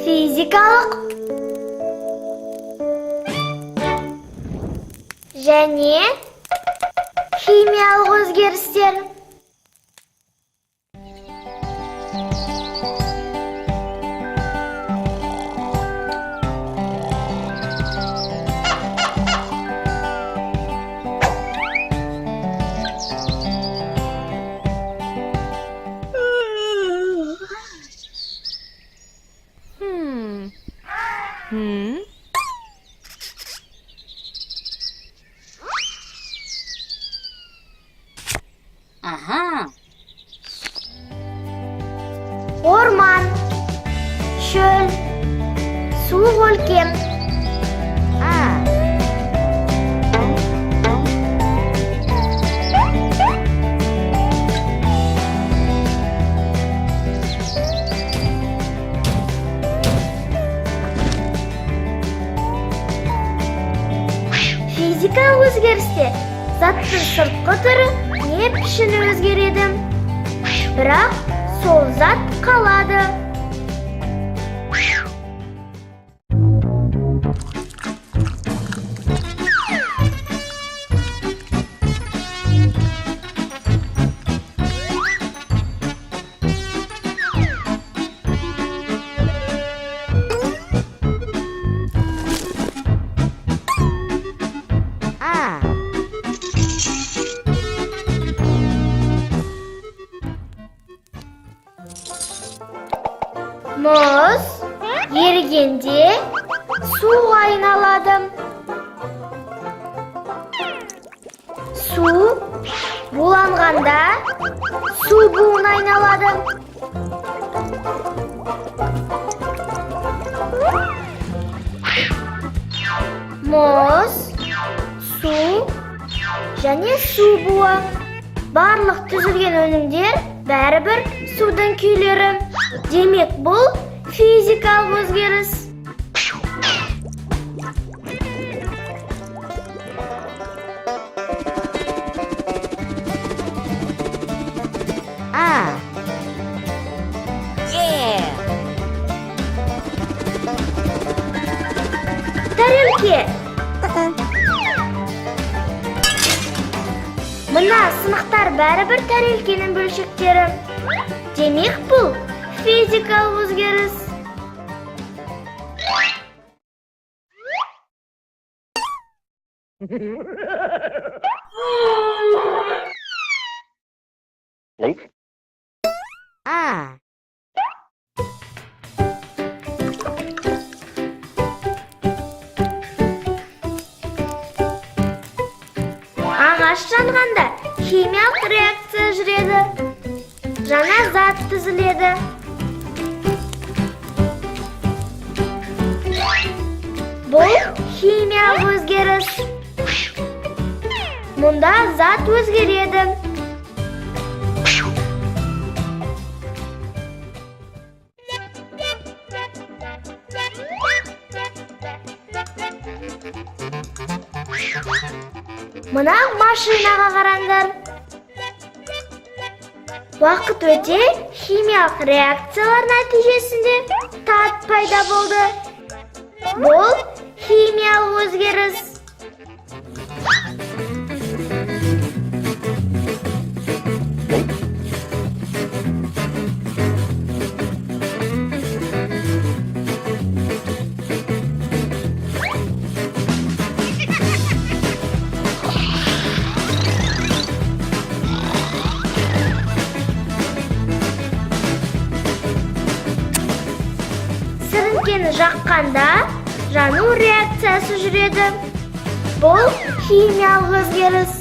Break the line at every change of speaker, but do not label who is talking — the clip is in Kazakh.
Fizikалық және химиялық өзгерістер. Orman, çöl, soğuk өлкем. Fizikалық өзгерісте заттың сыртқы түрі не пішіні өзгереді, бірақ сол зат қалады. Мұз ерігенде суға айналады. Су буланғанда су буына айналады. Мұз, су және су буы. Барлық түзілген өнімдер бәрібір судың күйлері. Демек, бұл физикалық өзгеріс. Тәрелке. Мына сынықтар бәрібір тәрелкенің бөлшектері. Демек, бұл физикалық өзгеріс. Ағаш жанғанда химиялық реакция жүреді. Жаңа зат түзіледі. Бұл химиялық өзгеріс. Мұнда зат өзгереді. Мына машинаға қараңдар. Уақыт өте химиялық реакциялар нәтижесінде тат пайда болды. Бұл химиялық өзгеріс. Сіріңкені жаққанда жану реакциясы жүреді. Бұл химиялық өзгеріс.